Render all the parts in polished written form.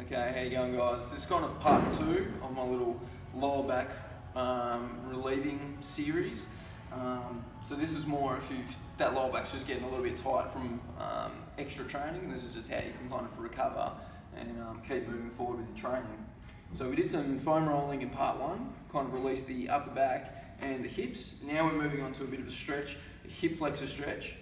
Okay, how you going, guys? This is kind of part 2 of my little lower back relieving series. So this is more if that lower back's just getting a little bit tight from extra training, and this is just how you can kind of recover and keep moving forward with your training. So we did some foam rolling in part 1, kind of released the upper back and the hips. Now we're moving on to a bit of a stretch, a hip flexor stretch.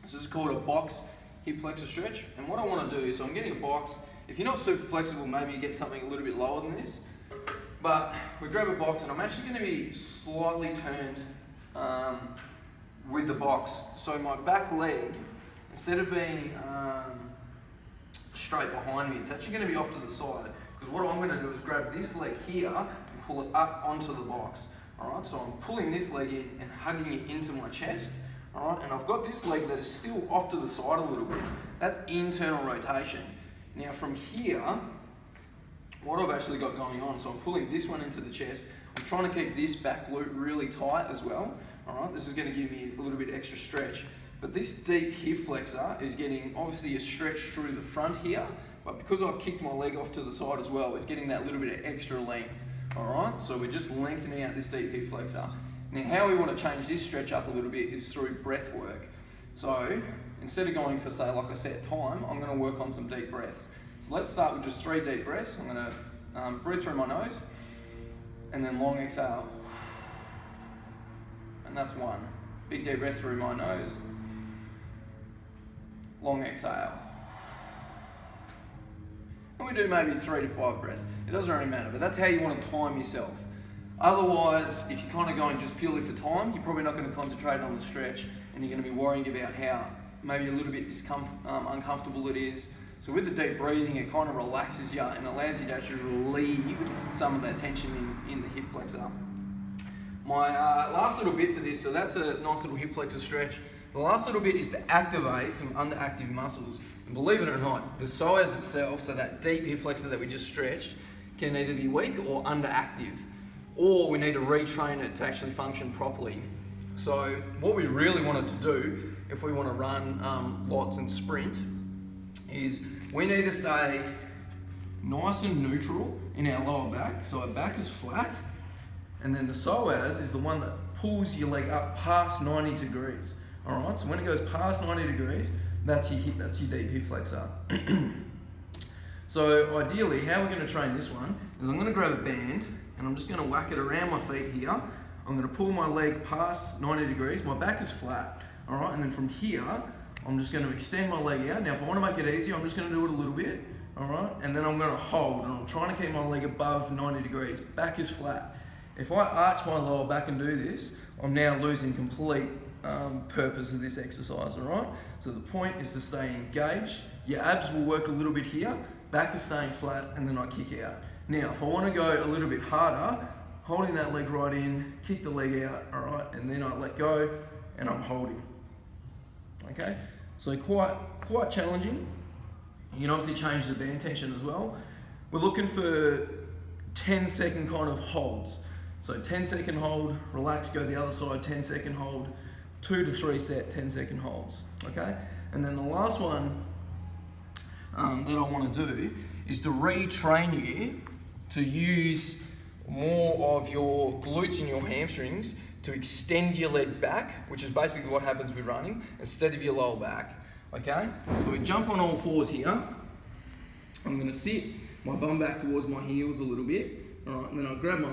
So this is called a box hip flexor stretch, and what I want to do is, so I'm getting a box. If you're not super flexible, maybe you get something a little bit lower than this, but we grab a box, and I'm actually going to be slightly turned with the box, so my back leg, instead of being straight behind me, it's actually going to be off to the side, because what I'm going to do is grab this leg here and pull it up onto the box. Alright, so I'm pulling this leg in and hugging it into my chest. Alright, and I've got this leg that is still off to the side a little bit. That's internal rotation. Now from here, what I've actually got going on, so I'm pulling this one into the chest. I'm trying to keep this back glute really tight as well. Alright, this is going to give me a little bit extra stretch. But this deep hip flexor is getting obviously a stretch through the front here, but because I've kicked my leg off to the side as well, it's getting that little bit of extra length. Alright, so we're just lengthening out this deep hip flexor. Now how we want to change this stretch up a little bit is through breath work. So instead of going for, say, like a set time, I'm going to work on some deep breaths. So let's start with just 3 deep breaths. I'm going to breathe through my nose and then long exhale. And that's 1. Big deep breath through my nose, long exhale. And we do maybe 3 to 5 breaths. It doesn't really matter, but that's how you want to time yourself. Otherwise, if you're kind of going just purely for time, you're probably not going to concentrate on the stretch, and you're going to be worrying about how maybe a little bit uncomfortable it is. So with the deep breathing, it kind of relaxes you and allows you to actually relieve some of that tension in the hip flexor. My last little bit to this, so that's a nice little hip flexor stretch. The last little bit is to activate some underactive muscles. And believe it or not, the psoas itself, so that deep hip flexor that we just stretched, can either be weak or underactive, or we need to retrain it to actually function properly. So what we really wanted to do, if we want to run lots and sprint, is we need to stay nice and neutral in our lower back, so our back is flat, and then the psoas is the one that pulls your leg up past 90 degrees. Alright, so when it goes past 90 degrees, that's your deep hip flexor. So ideally, how we're going to train this one is I'm going to grab a band and I'm just going to whack it around my feet here. I'm going to pull my leg past 90 degrees, my back is flat. Alright, and then from here, I'm just going to extend my leg out. Now if I want to make it easier, I'm just going to do it a little bit. Alright, and then I'm going to hold, and I'm trying to keep my leg above 90 degrees. Back is flat. If I arch my lower back and do this, I'm now losing complete purpose of this exercise, alright? So the point is to stay engaged. Your abs will work a little bit here, back is staying flat, and then I kick out. Now, if I want to go a little bit harder, holding that leg right in, kick the leg out, alright, and then I let go, and I'm holding. Okay? So quite challenging. You can obviously change the band tension as well. We're looking for 10-second kind of holds. So 10-second hold, relax, go the other side, 10-second hold, 2 to 3 set 10-second holds, okay? And then the last one that I want to do is to retrain you to use more of your glutes and your hamstrings to extend your leg back, which is basically what happens with running, instead of your lower back, okay? So we jump on all fours here. I'm going to sit my bum back towards my heels a little bit, all right, and then I grab my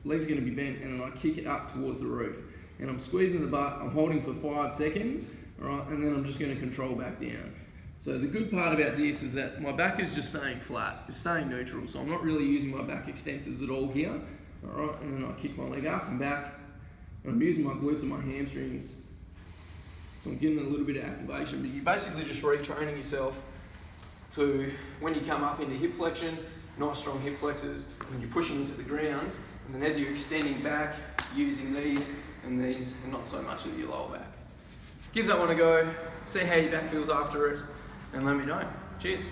leg's going to be bent, and then I kick it up towards the roof. And I'm squeezing the butt, I'm holding for 5 seconds, all right, and then I'm just going to control back down. So the good part about this is that my back is just staying flat, it's staying neutral, so I'm not really using my back extensors at all here, all right, and then I kick my leg up and back, and I'm using my glutes and my hamstrings. So I'm getting a little bit of activation, but you're basically just retraining yourself to, when you come up into hip flexion, nice strong hip flexors, and you're pushing into the ground, and then as you're extending back, using these, and not so much of your lower back. Give that one a go, see how your back feels after it, and let me know. Cheers.